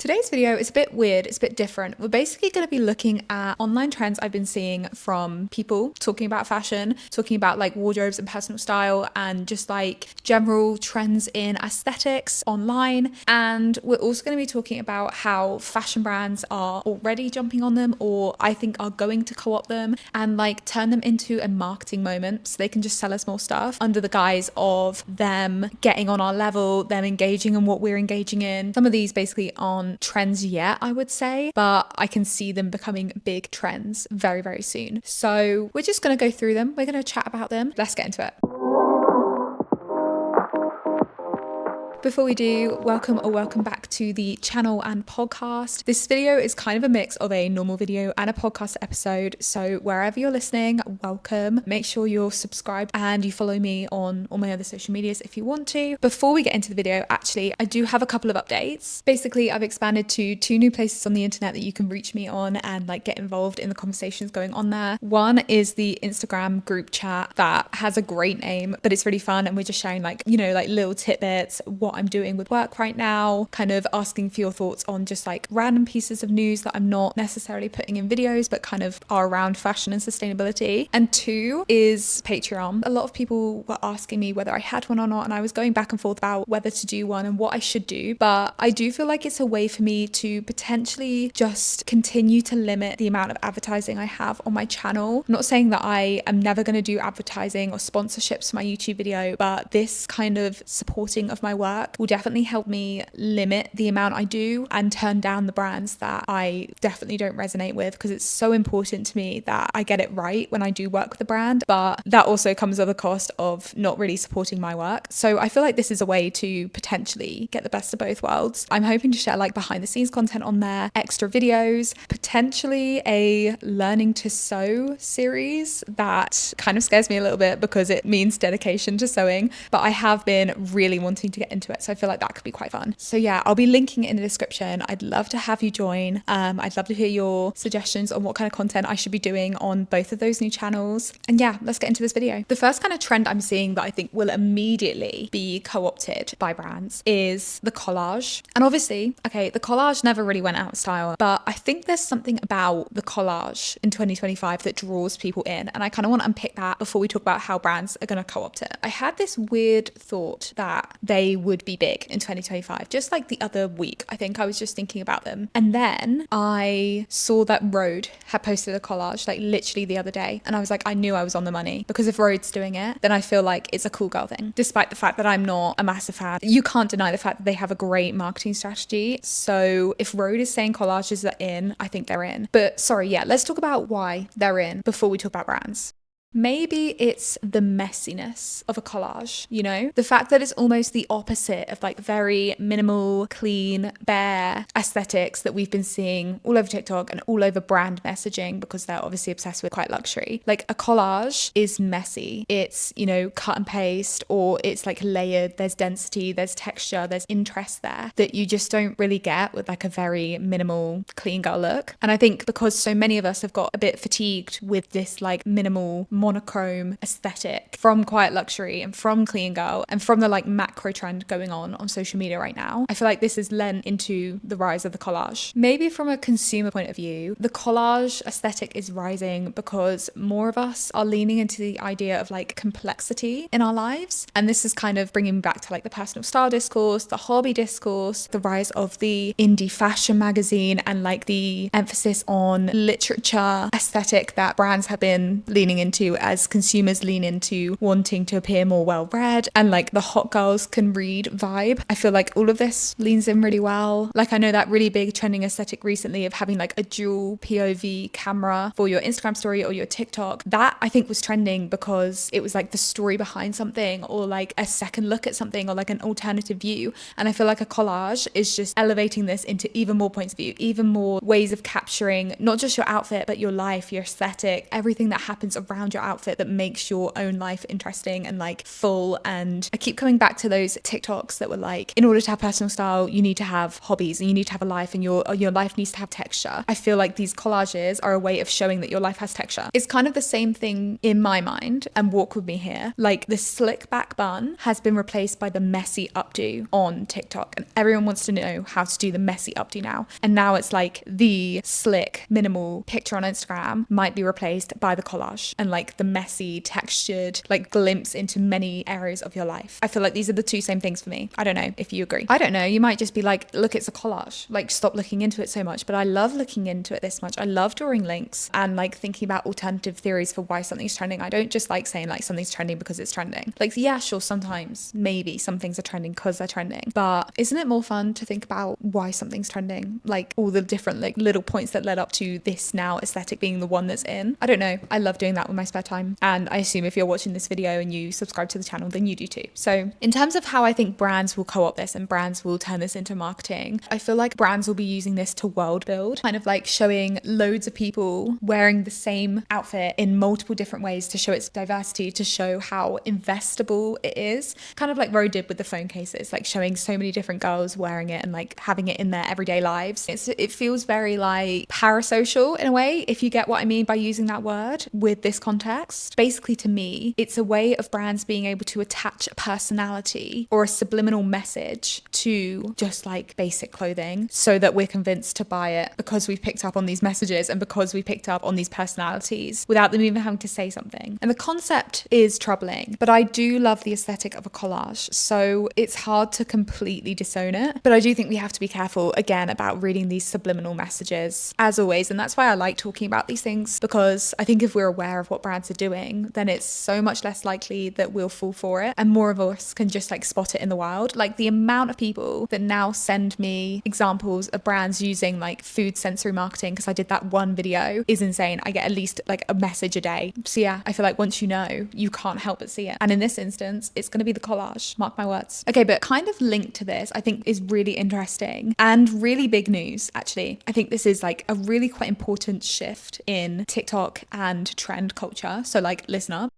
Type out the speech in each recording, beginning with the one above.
Today's video is a bit weird, it's a bit different. We're basically going to be looking at online trends I've been seeing from people talking about fashion, talking about like wardrobes and personal style and just like general trends in aesthetics online. And we're also going to be talking about how fashion brands are already jumping on them, or I think are going to co-opt them and like turn them into a marketing moment so they can just sell us more stuff under the guise of them getting on our level, them engaging in what we're engaging in. Some of these basically aren't trends yet, I would say, but I can see them becoming big trends very, very soon. So we're just going to go through them. We're going to chat about them. Let's get into it. Before we do, welcome back to the channel and podcast. This video is kind of a mix of a normal video and a podcast episode. So wherever you're listening, welcome. Make sure you're subscribed and you follow me on all my other social medias if you want to. Before we get into the video, actually, I do have a couple of updates. Basically, I've expanded to 2 new places on the internet that you can reach me on and like get involved in the conversations going on there. One is the Instagram group chat that has a great name, but it's really fun. And we're just sharing like, like little tidbits, what I'm doing with work right now, kind of asking for your thoughts on just like random pieces of news that I'm not necessarily putting in videos, but kind of are around fashion and sustainability. And 2 is Patreon. A lot of people were asking me whether I had one or not, and I was going back and forth about whether to do one and what I should do. But I do feel like it's a way for me to potentially just continue to limit the amount of advertising I have on my channel. I'm not saying that I am never going to do advertising or sponsorships for my YouTube video, but this kind of supporting of my work will definitely help me limit the amount I do and turn down the brands that I definitely don't resonate with, because it's so important to me that I get it right when I do work with a brand, but that also comes at the cost of not really supporting my work. So I feel like this is a way to potentially get the best of both worlds. I'm hoping to share like behind the scenes content on there, extra videos, potentially a learning to sew series that kind of scares me a little bit because it means dedication to sewing, but I have been really wanting to get into it, so I feel like that could be quite fun. So yeah, I'll be linking it in the description. I'd love to have you join. I'd love to hear your suggestions on what kind of content I should be doing on both of those new channels. And yeah, let's get into this video. The first kind of trend I'm seeing that I think will immediately be co-opted by brands is the collage. And obviously, okay, the collage never really went out of style, but I think there's something about the collage in 2025 that draws people in, and I kind of want to unpick that before we talk about how brands are going to co-opt it. I had this weird thought that they would be big in 2025, just like the other week. I think I was just thinking about them, and then I saw that Rhode had posted a collage like literally the other day, and I was like, I knew I was on the money, because if Rhode's doing it, then I feel like it's a cool girl thing, despite the fact that I'm not a massive fan. You can't deny the fact that they have a great marketing strategy. So if Rhode is saying collages are in, I think they're in. But sorry, yeah, let's talk about why they're in before we talk about brands. Maybe it's the messiness of a collage, the fact that it's almost the opposite of like very minimal, clean, bare aesthetics that we've been seeing all over TikTok and all over brand messaging, because they're obviously obsessed with quite luxury. Like a collage is messy. It's, cut and paste, or it's like layered. There's density, there's texture, there's interest there that you just don't really get with like a very minimal, clean girl look. And I think because so many of us have got a bit fatigued with this like minimal, monochrome aesthetic from quiet luxury and from clean girl and from the like macro trend going on social media right now, I feel like this has lent into the rise of the collage. Maybe from a consumer point of view, the collage aesthetic is rising because more of us are leaning into the idea of like complexity in our lives, and this is kind of bringing back to like the personal style discourse, the hobby discourse, the rise of the indie fashion magazine, and like the emphasis on literature aesthetic that brands have been leaning into as consumers lean into wanting to appear more well-read, and like the hot girls can read vibe. I feel like all of this leans in really well. Like I know that really big trending aesthetic recently of having like a dual POV camera for your Instagram story or your TikTok. That I think was trending because it was like the story behind something, or like a second look at something, or like an alternative view. And I feel like a collage is just elevating this into even more points of view, even more ways of capturing not just your outfit, but your life, your aesthetic, everything that happens around your your outfit that makes your own life interesting and like full. And I keep coming back to those TikToks that were like, in order to have personal style, you need to have hobbies and you need to have a life, and your life needs to have texture. I feel like these collages are a way of showing that your life has texture. It's kind of the same thing in my mind, and walk with me here. Like, the slick back bun has been replaced by the messy updo on TikTok, and everyone wants to know how to do the messy updo now. And now it's like the slick minimal picture on Instagram might be replaced by the collage and like the messy textured like glimpse into many areas of your life. I feel like these are the two same things for me. I don't know if you agree. I don't know, you might just be like, look, it's a collage, like stop looking into it so much. But I love looking into it this much. I love drawing links and like thinking about alternative theories for why something's trending. I don't just like saying like something's trending because it's trending. Like, yeah, sure, sometimes maybe some things are trending because they're trending, but isn't it more fun to think about why something's trending, like all the different like little points that led up to this now aesthetic being the one that's in? I don't know, I love doing that with my spare time, and I assume if you're watching this video and you subscribe to the channel, then you do too. So in terms of how I think brands will co-opt this and brands will turn this into marketing, I feel like brands will be using this to world build, kind of like showing loads of people wearing the same outfit in multiple different ways to show its diversity, to show how investable it is, kind of like Ro did with the phone cases, like showing so many different girls wearing it and like having it in their everyday lives. It feels very like parasocial in a way, if you get what I mean by using that word with this context. Basically, to me, it's a way of brands being able to attach a personality or a subliminal message to just like basic clothing so that we're convinced to buy it because we've picked up on these messages and because we picked up on these personalities without them even having to say something. And the concept is troubling, but I do love the aesthetic of a collage, so it's hard to completely disown it. But I do think we have to be careful again about reading these subliminal messages as always, and that's why I like talking about these things, because I think if we're aware of what brands are doing, then it's so much less likely that we'll fall for it, and more of us can just like spot it in the wild. Like, the amount of people that now send me examples of brands using like food sensory marketing, because I did that one video, is insane. I get at least like a message a day. So yeah, I feel like once you know, you can't help but see it. And in this instance, it's going to be the collage, mark my words. Okay, but kind of linked to this, I think is really interesting and really big news, actually. I think this is like a really quite important shift in TikTok and trend culture. So like, listen up.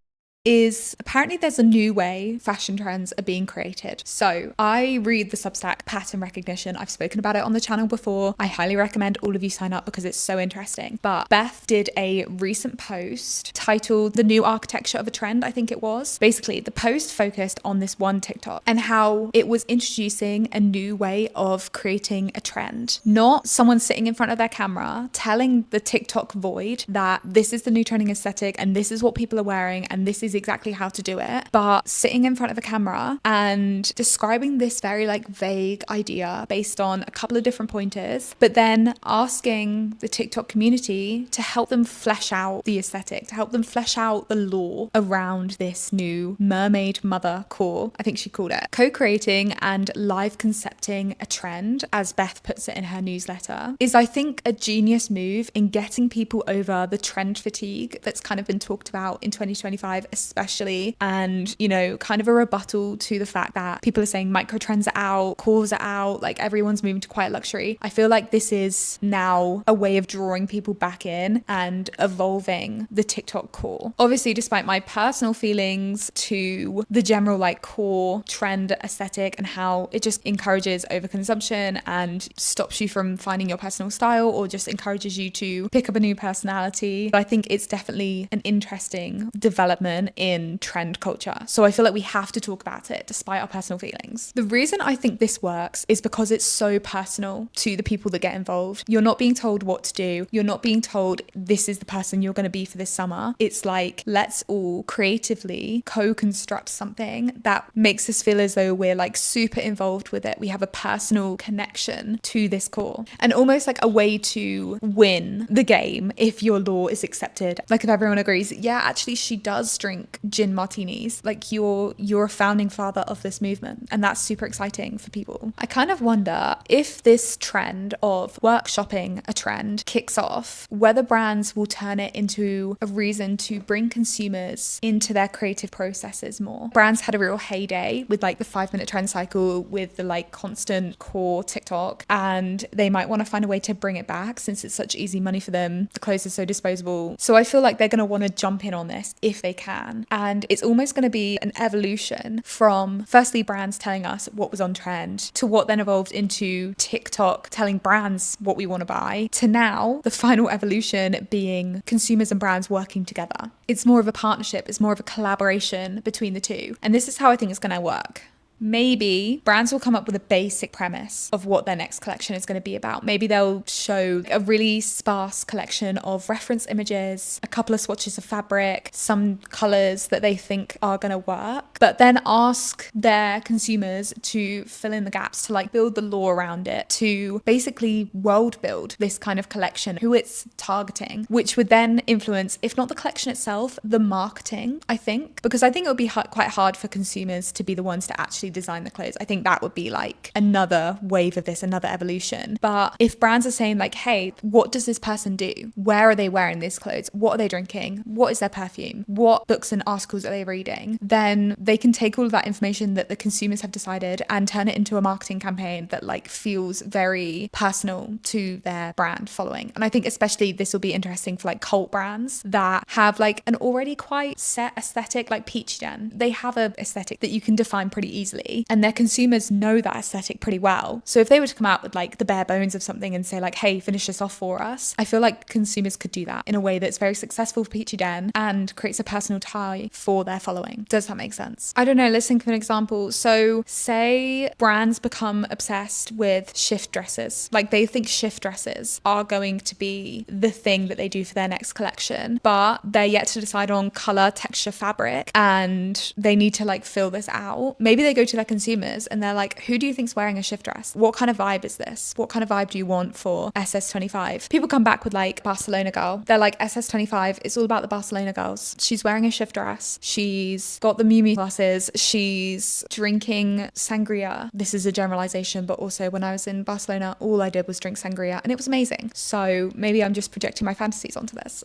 Is apparently there's a new way fashion trends are being created. So I read the Substack Pattern Recognition. I've spoken about it on the channel before. I highly recommend all of you sign up because it's so interesting. But Beth did a recent post titled The New Architecture of a Trend, I think it was. Basically, the post focused on this one TikTok and how it was introducing a new way of creating a trend. Not someone sitting in front of their camera telling the TikTok void that this is the new trending aesthetic and this is what people are wearing and this is exactly how to do it, but sitting in front of a camera and describing this very like vague idea based on a couple of different pointers, but then asking the TikTok community to help them flesh out the aesthetic, to help them flesh out the lore around this new mermaid mother core, I think she called it, co-creating and live concepting a trend, as Beth puts it in her newsletter, is I think a genius move in getting people over the trend fatigue that's kind of been talked about in 2025 especially, and you know, kind of a rebuttal to the fact that people are saying microtrends are out, cores are out, like everyone's moving to quiet luxury. I feel like this is now a way of drawing people back in and evolving the TikTok core. Obviously, despite my personal feelings to the general like core trend aesthetic and how it just encourages overconsumption and stops you from finding your personal style or just encourages you to pick up a new personality, I think it's definitely an interesting development in trend culture. So I feel like we have to talk about it despite our personal feelings. The reason I think this works is because it's so personal to the people that get involved. You're not being told what to do. You're not being told this is the person you're going to be for this summer. It's like, let's all creatively co-construct something that makes us feel as though we're like super involved with it. We have a personal connection to this core, and almost like a way to win the game if your law is accepted. Like if everyone agrees, yeah, actually she does drink drink gin martinis. Like you're a founding father of this movement, and that's super exciting for people. I kind of wonder if this trend of workshopping a trend kicks off, whether brands will turn it into a reason to bring consumers into their creative processes more. Brands had a real heyday with like the 5-minute trend cycle, with the like constant core TikTok, and they might want to find a way to bring it back since it's such easy money for them. The clothes are so disposable. So I feel like they're going to want to jump in on this if they can. And it's almost going to be an evolution from firstly brands telling us what was on trend to what then evolved into TikTok telling brands what we want to buy, to now the final evolution being consumers and brands working together. It's more of a partnership. It's more of a collaboration between the two. And this is how I think it's going to work. Maybe brands will come up with a basic premise of what their next collection is going to be about. Maybe they'll show a really sparse collection of reference images, a couple of swatches of fabric, some colors that they think are going to work, but then ask their consumers to fill in the gaps, to like build the lore around it, to basically world build this kind of collection, who it's targeting, which would then influence, if not the collection itself, the marketing, I think, because I think it would be quite hard for consumers to be the ones to actually design the clothes. I think that would be like another wave of this, another evolution. But if brands are saying like, hey, what does this person do? Where are they wearing these clothes? What are they drinking? What is their perfume? What books and articles are they reading? Then they can take all of that information that the consumers have decided and turn it into a marketing campaign that like feels very personal to their brand following. And I think especially this will be interesting for like cult brands that have like an already quite set aesthetic, like Peachy Den. They have a aesthetic that you can define pretty easily, and their consumers know that aesthetic pretty well. So if they were to come out with like the bare bones of something and say like, hey, finish this off for us, I feel like consumers could do that in a way that's very successful for Peachy Den and creates a personal tie for their following. Does that make sense? I don't know, let's think of an example. So say brands become obsessed with shift dresses. Like they think shift dresses are going to be the thing that they do for their next collection, but they're yet to decide on color, texture, fabric, and they need to like fill this out. Maybe they go to their consumers and they're like, who do you think's wearing a shift dress? What kind of vibe is this? What kind of vibe do you want for SS25? People come back with like Barcelona girl. They're like, SS25, it's all about the Barcelona girls. She's wearing a shift dress. She's got the Miu Miu glasses. She's drinking sangria. This is a generalization, but also when I was in Barcelona, all I did was drink sangria and it was amazing. So maybe I'm just projecting my fantasies onto this.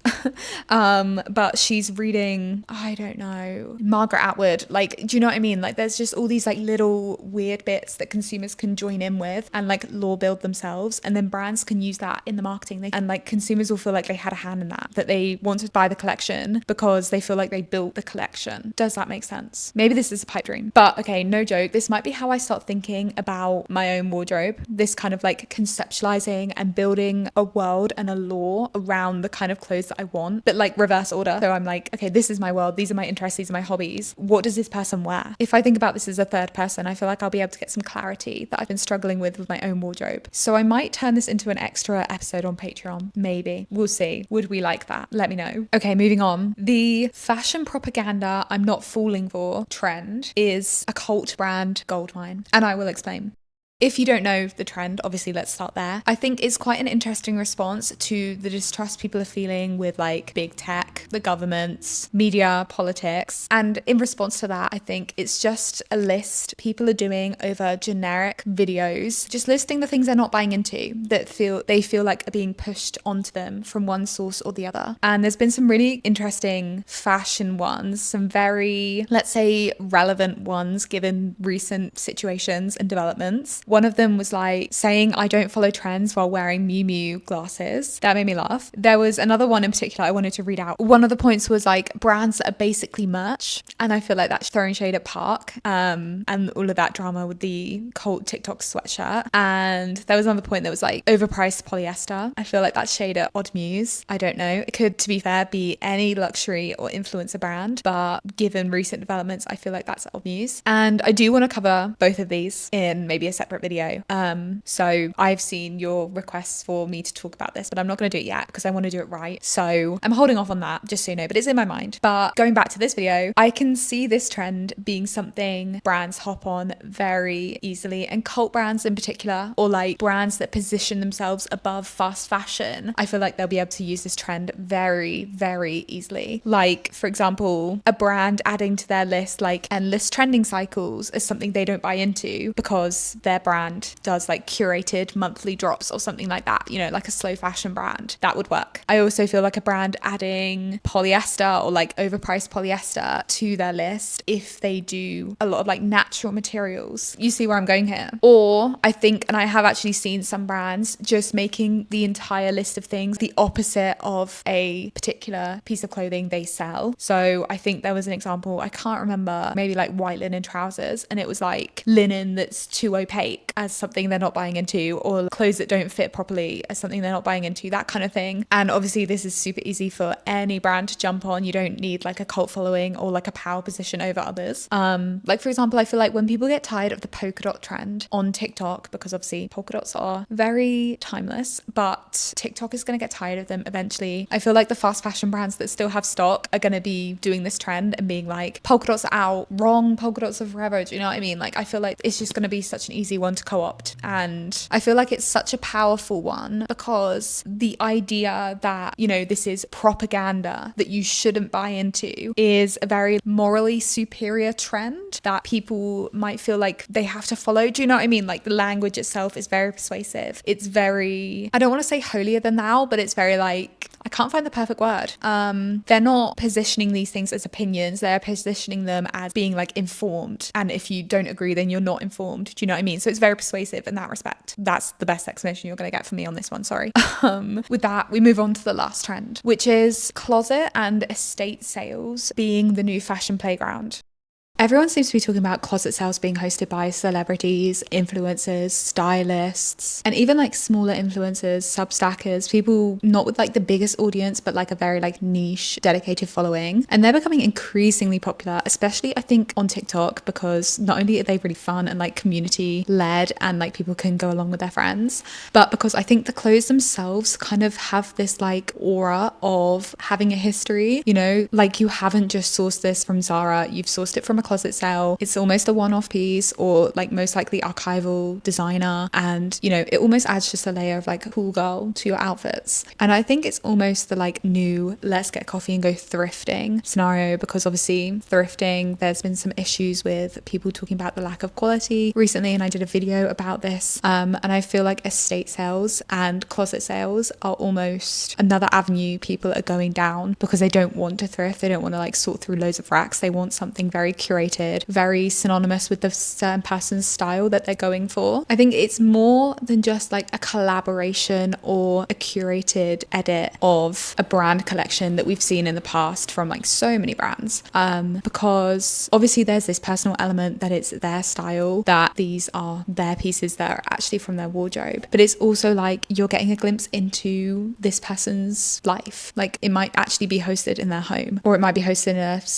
But she's reading, I don't know, Margaret Atwood. Like, do you know what I mean? Like there's just all these like little weird bits that consumers can join in with and like lore build themselves, and then brands can use that in the marketing, and like consumers will feel like they had a hand in that they want to buy the collection because they feel like they built the collection. Does that make sense? Maybe this is a pipe dream, but okay, no joke, this might be how I start thinking about my own wardrobe, this kind of like conceptualizing and building a world and a lore around the kind of clothes that I want, but like reverse order. So I'm like, okay, this is my world, these are my interests, these are my hobbies, what does this person wear? If I think about this as a third person, I feel like I'll be able to get some clarity that I've been struggling with my own wardrobe. So I might turn this into an extra episode on Patreon. Maybe. We'll see. Would we like that? Let me know. Okay, moving on. The fashion propaganda I'm not falling for trend is a cult brand goldmine, and I will explain. If you don't know the trend, obviously let's start there. I think it's quite an interesting response to the distrust people are feeling with like big tech, the governments, media, politics. And in response to that, I think it's just a list people are doing over generic videos, just listing the things they're not buying into that they feel like are being pushed onto them from one source or the other. And there's been some really interesting fashion ones, some very, let's say, relevant ones given recent situations and developments. One of them was like saying, I don't follow trends while wearing Miu Miu glasses. That made me laugh. There was another one in particular I wanted to read out. One of the points was like brands that are basically merch. And I feel like that's throwing shade at Park and all of that drama with the cult TikTok sweatshirt. And there was another point that was like overpriced polyester. I feel like that's shade at Odd Muse. I don't know. It could, to be fair, be any luxury or influencer brand. But given recent developments, I feel like that's Odd Muse. And I do want to cover both of these in maybe a separate separate video. So I've seen your requests for me to talk about this, but I'm not going to do it yet because I want to do it right. So I'm holding off on that, just so you know, but it's in my mind. But going back to this video, I can see this trend being something brands hop on very easily, and cult brands in particular, or like brands that position themselves above fast fashion. I feel like they'll be able to use this trend very, very easily. Like, for example, a brand adding to their list like endless trending cycles is something they don't buy into because their brand does like curated monthly drops or something like that, you know, like a slow fashion brand. That would work. I also feel like a brand adding polyester or like overpriced polyester to their list, if they do a lot of like natural materials. You see where I'm going here? Or I think, and I have actually seen some brands just making the entire list of things the opposite of a particular piece of clothing they sell. So I think there was an example, I can't remember, maybe like white linen trousers, and it was like linen that's too opaque as something they're not buying into, or clothes that don't fit properly as something they're not buying into, that kind of thing. And obviously this is super easy for any brand to jump on. You don't need like a cult following or like a power position over others. Like for example, I feel like when people get tired of the polka dot trend on TikTok, because obviously polka dots are very timeless, but TikTok is going to get tired of them eventually. I feel like the fast fashion brands that still have stock are going to be doing this trend and being like, polka dots are out, wrong, polka dots are forever. Do you know what I mean? Like, I feel like it's just going to be such an easy one to co-opt. And I feel like it's such a powerful one because the idea that, you know, this is propaganda that you shouldn't buy into is a very morally superior trend that people might feel like they have to follow. Do you know what I mean? Like, the language itself is very persuasive. It's very, I don't want to say holier than thou, but it's very like, I can't find the perfect word. They're not positioning these things as opinions. They're positioning them as being like informed. And if you don't agree, then you're not informed. Do you know what I mean? So it's very persuasive in that respect. That's the best explanation you're going to get from me on this one. Sorry. With that, we move on to the last trend, which is closet and estate sales being the new fashion playground. Everyone seems to be talking about closet sales being hosted by celebrities, influencers, stylists, and even like smaller influencers, substackers, people not with like the biggest audience, but like a very like niche, dedicated following. And they're becoming increasingly popular, especially I think on TikTok, because not only are they really fun and like community led and like people can go along with their friends, but because I think the clothes themselves kind of have this like aura of having a history, you know, like you haven't just sourced this from Zara, you've sourced it from a closet sale. It's almost a one-off piece, or like most likely archival designer, and you know, it almost adds just a layer of like cool girl to your outfits. And I think it's almost the like new let's get coffee and go thrifting scenario, because obviously thrifting, there's been some issues with people talking about the lack of quality recently, and I did a video about this, and I feel like estate sales and closet sales are almost another avenue people are going down because they don't want to thrift, they don't want to like sort through loads of racks, they want something very curated, very synonymous with the certain person's style that they're going for. I think it's more than just like a collaboration or a curated edit of a brand collection that we've seen in the past from like so many brands, because obviously there's this personal element that it's their style, that these are their pieces that are actually from their wardrobe, but it's also like you're getting a glimpse into this person's life. Like it might actually be hosted in their home, or it might be hosted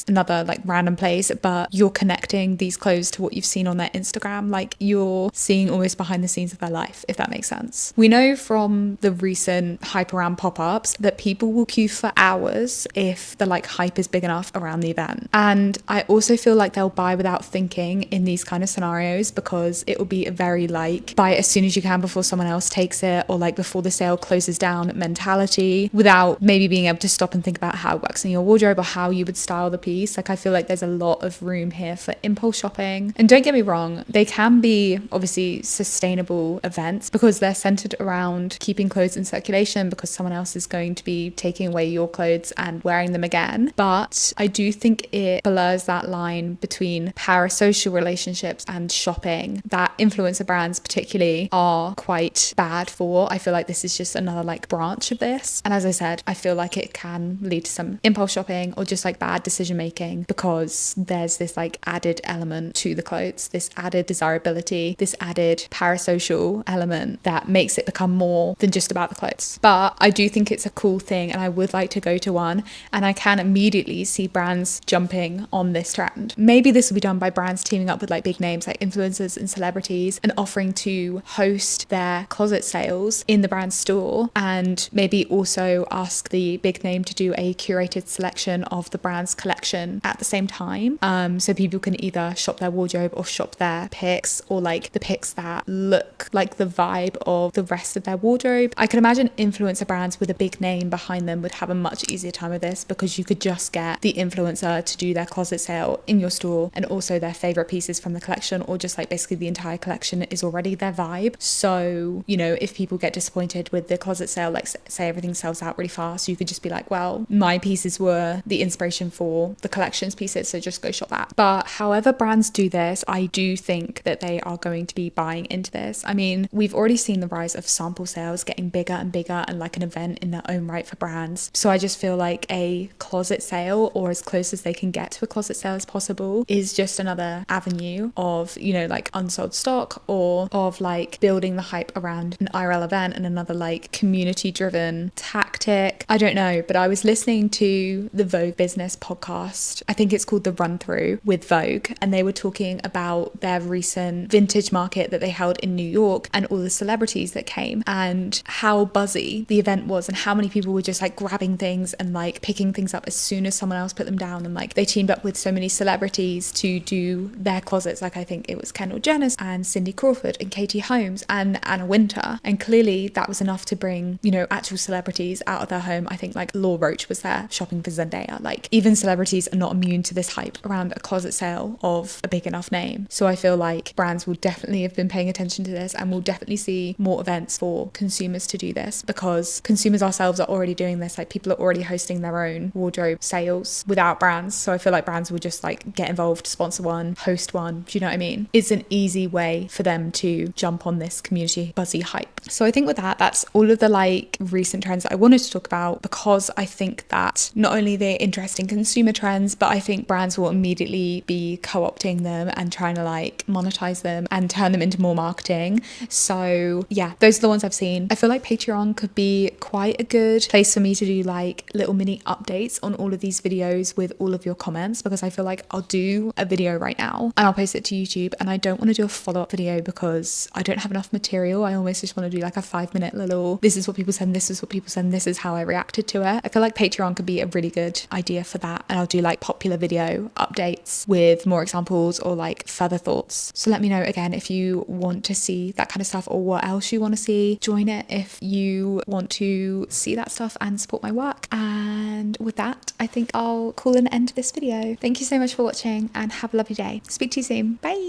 in another like random place, but you're connecting these clothes to what you've seen on their Instagram. Like you're seeing almost behind the scenes of their life, if that makes sense. We know from the recent hype around pop-ups that people will queue for hours if the like hype is big enough around the event. And I also feel like they'll buy without thinking in these kind of scenarios, because it will be a very like buy it as soon as you can before someone else takes it, or like before the sale closes down mentality, without maybe being able to stop and think about how it works in your wardrobe or how you would style the piece. Like I feel like there's a lot of room here for impulse shopping. And don't get me wrong, they can be obviously sustainable events because they're centered around keeping clothes in circulation, because someone else is going to be taking away your clothes and wearing them again. But I do think it blurs that line between parasocial relationships and shopping that influencer brands particularly are quite bad for. I feel like this is just another like branch of this. And as I said, I feel like it can lead to some impulse shopping or just like bad decision making, because there's this this like added element to the clothes, this added desirability, this added parasocial element that makes it become more than just about the clothes. But I do think it's a cool thing, and I would like to go to one, and I can immediately see brands jumping on this trend. Maybe this will be done by brands teaming up with like big names like influencers and celebrities and offering to host their closet sales in the brand store, and maybe also ask the big name to do a curated selection of the brand's collection at the same time, so people can either shop their wardrobe or shop their picks, or like the picks that look like the vibe of the rest of their wardrobe. I can imagine influencer brands with a big name behind them would have a much easier time with this, because you could just get the influencer to do their closet sale in your store, and also their favorite pieces from the collection, or just like basically the entire collection is already their vibe. So, you know, if people get disappointed with the closet sale, like say everything sells out really fast, you could just be like, well, my pieces were the inspiration for the collection's pieces, so just go shop that. But however brands do this, I do think that they are going to be buying into this. I mean, we've already seen the rise of sample sales getting bigger and bigger and like an event in their own right for brands. So I just feel like a closet sale, or as close as they can get to a closet sale as possible, is just another avenue of, you know, like unsold stock, or of like building the hype around an IRL event, and another like community driven tactic. I don't know, but I was listening to the Vogue Business podcast. I think it's called The Run Through with Vogue, and they were talking about their recent vintage market that they held in New York and all the celebrities that came, and how buzzy the event was, and how many people were just like grabbing things and like picking things up as soon as someone else put them down. And like they teamed up with so many celebrities to do their closets, like I think it was Kendall Jenner and Cindy Crawford and Katie Holmes and Anna Wintour, and clearly that was enough to bring, you know, actual celebrities out of their home. I think like Law Roach was there shopping for Zendaya. Like even celebrities are not immune to this hype around a closet sale of a big enough name. So I feel like brands will definitely have been paying attention to this, and we'll definitely see more events for consumers to do this, because consumers ourselves are already doing this. Like people are already hosting their own wardrobe sales without brands. So I feel like brands will just like get involved, sponsor one, host one. Do you know what I mean? It's an easy way for them to jump on this community buzzy hype. So I think with that, that's all of the like recent trends that I wanted to talk about, because I think that not only they're interesting consumer trends, but I think brands will immediately be co-opting them and trying to like monetize them and turn them into more marketing. So yeah, those are the ones I've seen. I feel like Patreon could be quite a good place for me to do like little mini updates on all of these videos with all of your comments, because I feel like I'll do a video right now and I'll post it to YouTube, and I don't want to do a follow-up video because I don't have enough material. I almost just want to do like a 5-minute little, this is what people said, this is what people said, this is how I reacted to it. I feel like Patreon could be a really good idea for that, and I'll do like popular video updates with more examples or like further thoughts. So let me know again if you want to see that kind of stuff, or what else you want to see. Join it if you want to see that stuff and support my work. And with that, I think I'll call an end to this video. Thank you so much for watching, and have a lovely day. Speak to you soon. Bye.